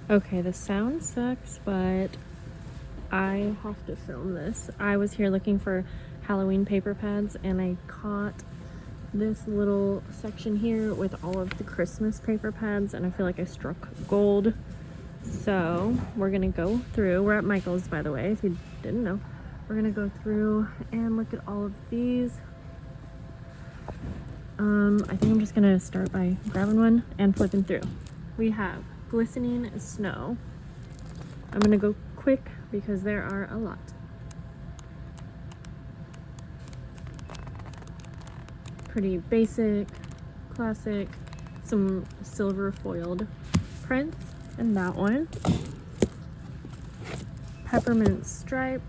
Okay, the sound sucks, but I have to film this. I was here looking for Halloween paper pads and I caught this little section here with all of the Christmas paper pads, and I feel like I struck gold. So we're gonna go through. We're at Michael's, by the way, if you didn't know. We're gonna go through and look at all of these. I think I'm just gonna start by grabbing one and flipping through. We have glistening snow. I'm gonna go quick because there are a lot. Pretty basic, classic, some silver foiled prints, and that one. Peppermint stripe.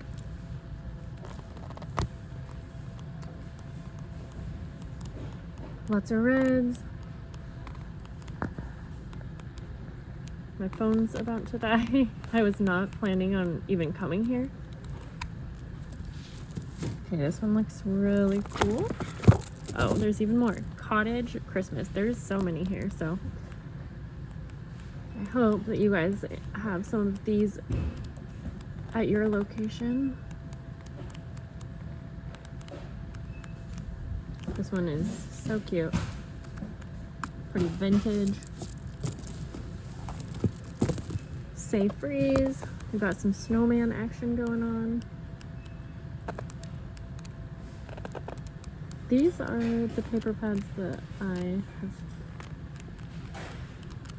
Lots of reds. My phone's about to die. I was not planning on even coming here. Okay, this one looks really cool. Oh, there's even more. Cottage Christmas. There's so many here, so I hope that you guys have some of these at your location. This one is so cute. Pretty vintage. Say Freeze. We've got some snowman action going on. These are the paper pads that I have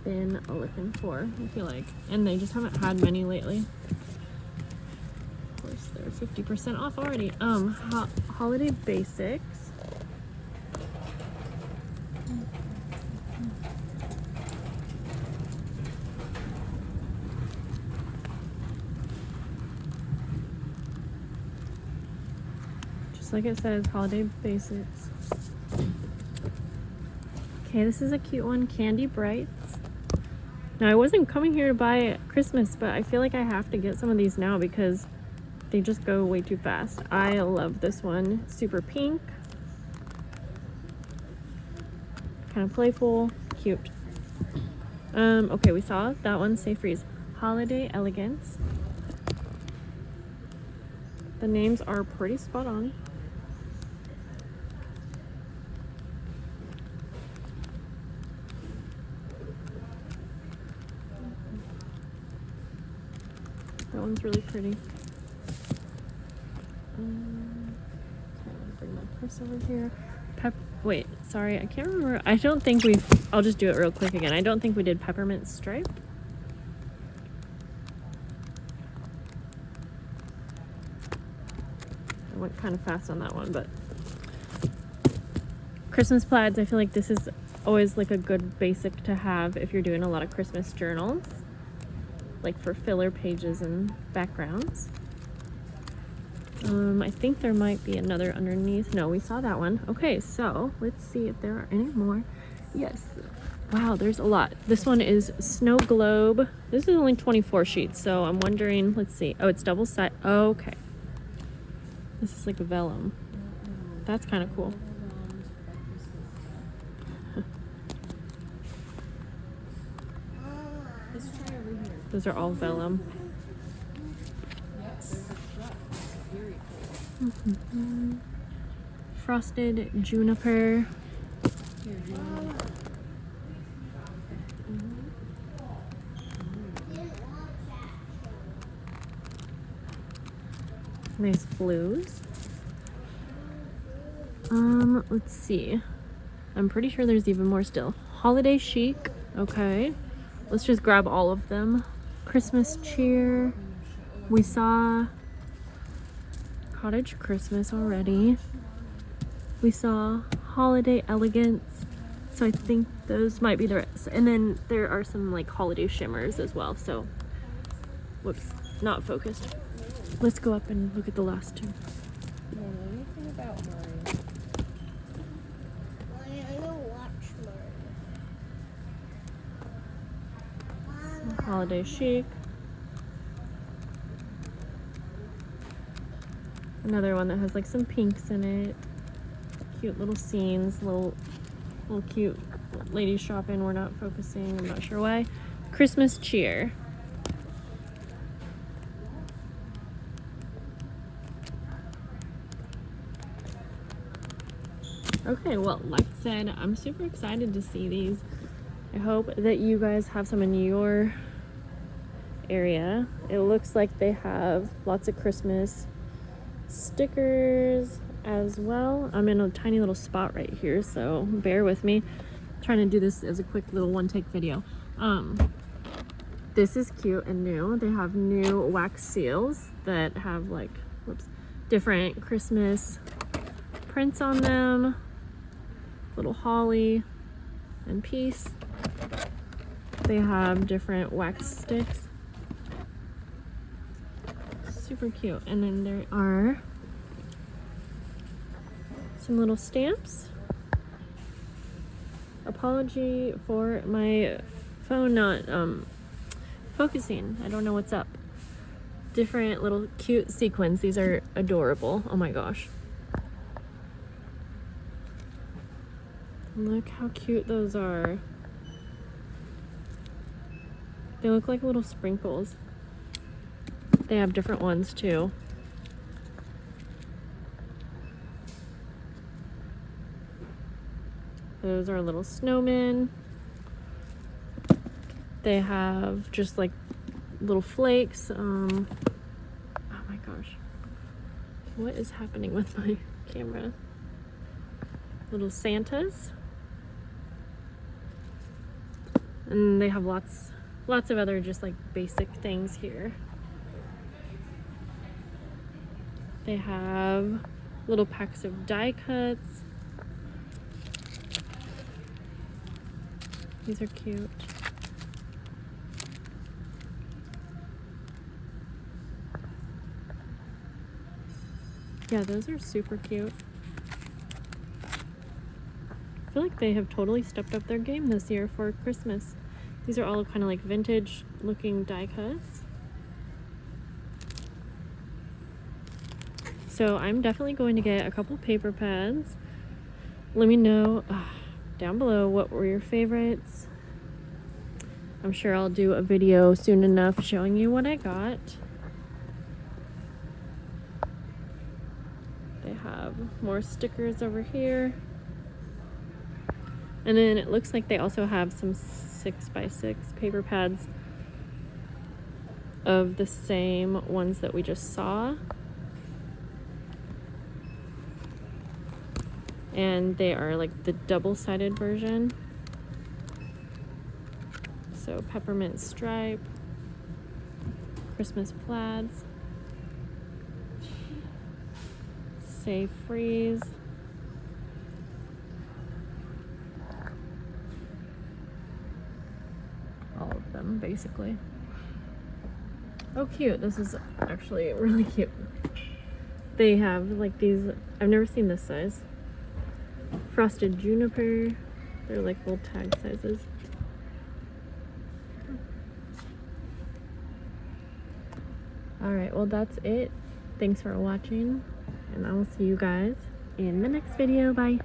been looking for, I feel like. And they just haven't had many lately. Of course, they're 50% off already. Holiday Basics. Just like it says, Holiday Basics. Okay, this is a cute one, Candy Brights. Now, I wasn't coming here to buy Christmas, but I feel like I have to get some of these now because they just go way too fast. I love this one. Super pink. Kind of playful, cute. Okay, we saw that one, Say Freeze. Holiday Elegance. The names are pretty spot on. That one's really pretty. Bring my purse over here. Wait, sorry, I can't remember. I don't think I'll just do it real quick again. I don't think we did Peppermint Stripe. I went kind of fast on that one, but Christmas plaids, I feel like this is always like a good basic to have if you're doing a lot of Christmas journals, like for filler pages and backgrounds. I think there might be another underneath. No, we saw that one. Okay, so let's see if there are any more. Yes. Wow, there's a lot. This one is Snow Globe. This is only 24 sheets, so I'm wondering, let's see. Oh, it's double sided. Oh, okay. This is like a vellum. That's kind of cool. Those are all vellum. Frosted Juniper. Nice blues. Let's see. I'm pretty sure there's even more still. Holiday Chic. Okay. Let's just grab all of them. Christmas Cheer. We saw Cottage Christmas already. We saw Holiday Elegance. So I think those might be the rest. And then there are some like holiday shimmers as well. So, whoops, not focused. Let's go up and look at the last two. You don't know anything about mine. I know watch mine. Holiday Chic. Another one that has like some pinks in it. Cute little scenes, little cute ladies shopping. We're not focusing, I'm not sure why. Christmas Cheer. Okay, well, like I said, I'm super excited to see these. I hope that you guys have some in your area. It looks like they have lots of Christmas stickers as well. I'm in a tiny little spot right here, so bear with me. I'm trying to do this as a quick little one-take video. This is cute and new. They have new wax seals that have like, different Christmas prints on them. Little holly and peace. They have different wax sticks. Super cute. And then there are some little stamps. Apology for my phone not focusing. I don't know what's up. Different little cute sequins. These are adorable. Oh my gosh. Look how cute those are. They look like little sprinkles. They have different ones too. Those are little snowmen. They have just like little flakes. Oh my gosh. What is happening with my camera? Little Santas. And they have lots of other just like basic things here. They have little packs of die cuts. These are cute. Yeah, those are super cute. I feel like they have totally stepped up their game this year for Christmas. These are all kind of like vintage looking die cuts. So I'm definitely going to get a couple paper pads. Let me know down below what were your favorites. I'm sure I'll do a video soon enough showing you what I got. They have more stickers over here. And then it looks like they also have some 6x6 paper pads of the same ones that we just saw. And they are like the double-sided version. So peppermint stripe, Christmas plaids, Say Freeze, all of them basically. Oh cute, this is actually really cute. They have like these, I've never seen this size. Frosted juniper, they're like little tag sizes. Alright, well that's it. Thanks for watching, and I will see you guys in the next video. Bye!